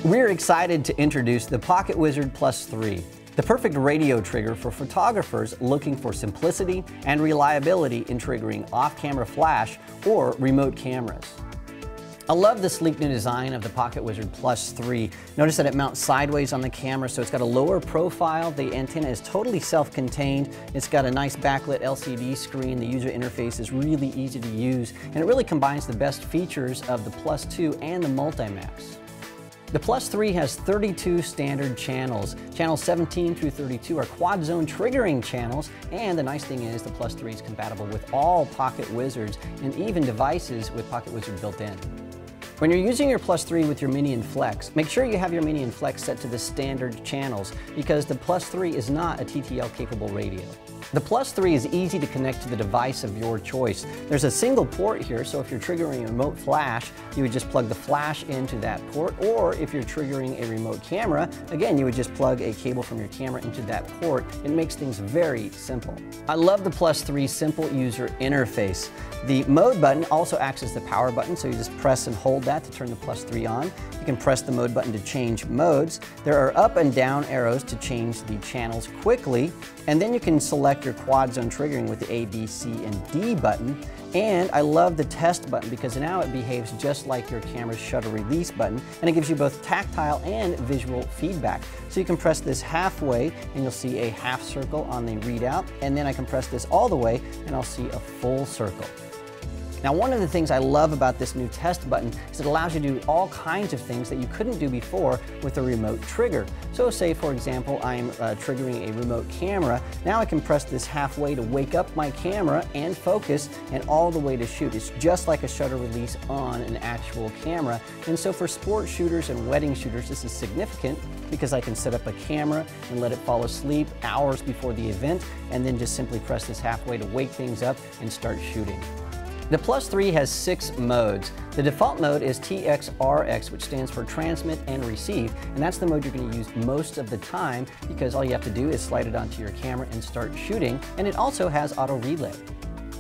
We're excited to introduce the PocketWizard Plus III, the perfect radio trigger for photographers looking for simplicity and reliability in triggering off-camera flash or remote cameras. I love the sleek new design of the PocketWizard Plus III. Notice that it mounts sideways on the camera, so it's got a lower profile. The antenna is totally self-contained. It's got a nice backlit LCD screen. The user interface is really easy to use, and it really combines the best features of the Plus II and the Multimax. The Plus III has 32 standard channels. Channels 17 through 32 are quad zone triggering channels, and the nice thing is the Plus III is compatible with all PocketWizards and even devices with PocketWizard built in. When you're using your Plus III with your Mini and Flex, make sure you have your Mini and Flex set to the standard channels because the Plus III is not a TTL capable radio. The Plus III is easy to connect to the device of your choice. There's a single port here, so if you're triggering a remote flash, you would just plug the flash into that port, or if you're triggering a remote camera, again, you would just plug a cable from your camera into that port. It makes things very simple. I love the Plus III's simple user interface. The mode button also acts as the power button, so you just press and hold that to turn the Plus III on. You can press the mode button to change modes. There are up and down arrows to change the channels quickly, and then you can select your quad zone triggering with the A, B, C, and D button. And I love the test button because now it behaves just like your camera's shutter release button, and it gives you both tactile and visual feedback. So you can press this halfway and you'll see a half circle on the readout, and then I can press this all the way and I'll see a full circle. Now, one of the things I love about this new test button is it allows you to do all kinds of things that you couldn't do before with a remote trigger. So say, for example, I'm triggering a remote camera. Now I can press this halfway to wake up my camera and focus, and all the way to shoot. It's just like a shutter release on an actual camera. And so for sport shooters and wedding shooters, this is significant because I can set up a camera and let it fall asleep hours before the event, and then just simply press this halfway to wake things up and start shooting. The Plus III has 6 modes. The default mode is TXRX, which stands for transmit and receive, and that's the mode you're going to use most of the time because all you have to do is slide it onto your camera and start shooting, and it also has auto relay.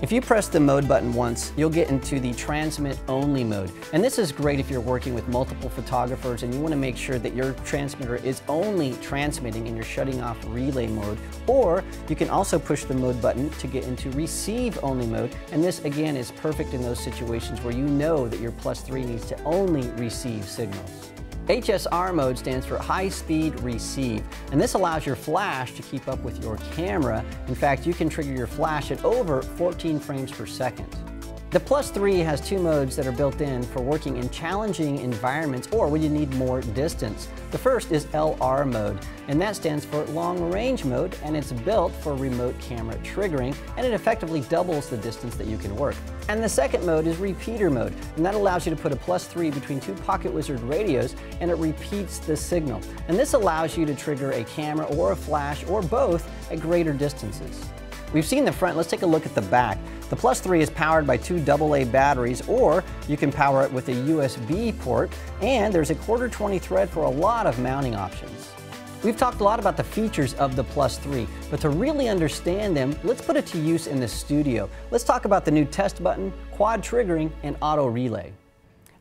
If you press the mode button once, you'll get into the transmit only mode. And this is great if you're working with multiple photographers and you want to make sure that your transmitter is only transmitting and you're shutting off relay mode. Or you can also push the mode button to get into receive only mode. And this again is perfect in those situations where you know that your Plus III needs to only receive signals. HSR mode stands for high speed receive, and this allows your flash to keep up with your camera. In fact, you can trigger your flash at over 14 frames per second. The Plus III has 2 modes that are built in for working in challenging environments or when you need more distance. The first is LR mode, and that stands for long range mode, and it's built for remote camera triggering, and it effectively doubles the distance that you can work. And the second mode is repeater mode, and that allows you to put a Plus III between 2 PocketWizard radios, and it repeats the signal. And this allows you to trigger a camera or a flash or both at greater distances. We've seen the front, let's take a look at the back. The Plus III is powered by 2 AA batteries, or you can power it with a USB port, and there's a 1/4-20 thread for a lot of mounting options. We've talked a lot about the features of the Plus III, but to really understand them, let's put it to use in the studio. Let's talk about the new test button, quad triggering, and auto relay.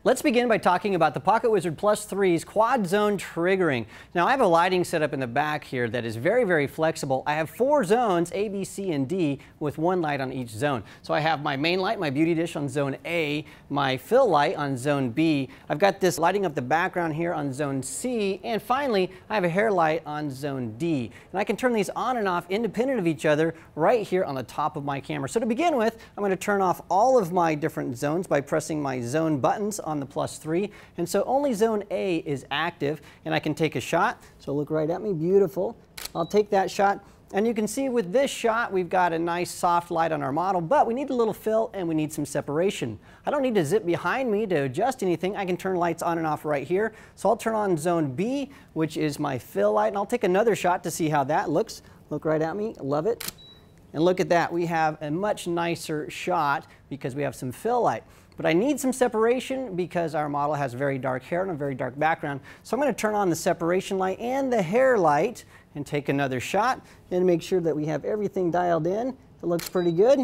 Let's begin by talking about the PocketWizard Plus III's quad zone triggering. Now I have a lighting setup in the back here that is very, very flexible. I have 4 zones, A, B, C, and D, with 1 light on each zone. So I have my main light, my beauty dish on zone A, my fill light on zone B. I've got this lighting up the background here on zone C, and finally I have a hair light on zone D. And I can turn these on and off independent of each other right here on the top of my camera. So to begin with, I'm going to turn off all of my different zones by pressing my zone buttons on the Plus III, and so only zone A is active, and I can take a shot. So look right at me, beautiful. I'll take that shot, and you can see with this shot we've got a nice soft light on our model, but we need a little fill and we need some separation. I don't need to zip behind me to adjust anything. I can turn lights on and off right here. So I'll turn on zone B, which is my fill light, and I'll take another shot to see how that looks. Look right at me, love it. And look at that, we have a much nicer shot because we have some fill light. But I need some separation because our model has very dark hair and a very dark background. So I'm going to turn on the separation light and the hair light and take another shot and make sure that we have everything dialed in. It looks pretty good.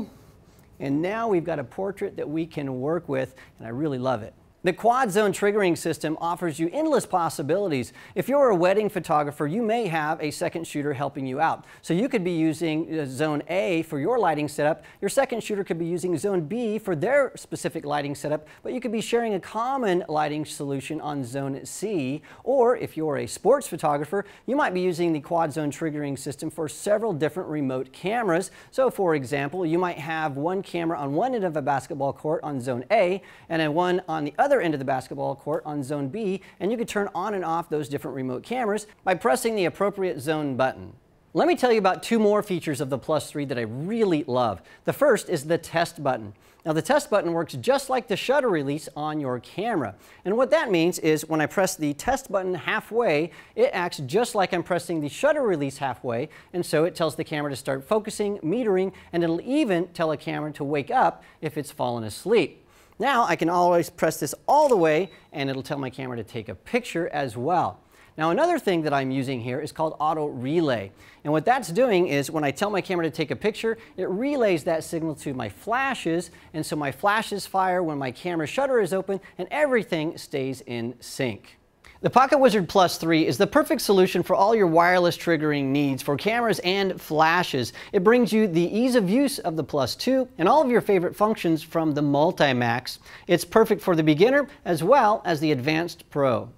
And now we've got a portrait that we can work with, and I really love it. The quad zone triggering system offers you endless possibilities. If you're a wedding photographer, you may have a second shooter helping you out. So you could be using zone A for your lighting setup. Your second shooter could be using zone B for their specific lighting setup, but you could be sharing a common lighting solution on zone C. Or if you're a sports photographer, you might be using the quad zone triggering system for several different remote cameras. So for example, you might have one camera on one end of a basketball court on zone A and then one on the other end of the basketball court on zone B, and you could turn on and off those different remote cameras by pressing the appropriate zone button. Let me tell you about two more features of the Plus 3 that I really love. The first is the test button. Now the test button works just like the shutter release on your camera. And what that means is when I press the test button halfway, it acts just like I'm pressing the shutter release halfway, and so it tells the camera to start focusing, metering, and it'll even tell a camera to wake up if it's fallen asleep. Now I can always press this all the way and it'll tell my camera to take a picture as well. Now another thing that I'm using here is called auto relay. And what that's doing is when I tell my camera to take a picture, it relays that signal to my flashes, and so my flashes fire when my camera shutter is open and everything stays in sync. The PocketWizard Plus 3 is the perfect solution for all your wireless triggering needs for cameras and flashes. It brings you the ease of use of the Plus 2 and all of your favorite functions from the Multimax. It's perfect for the beginner as well as the Advanced Pro.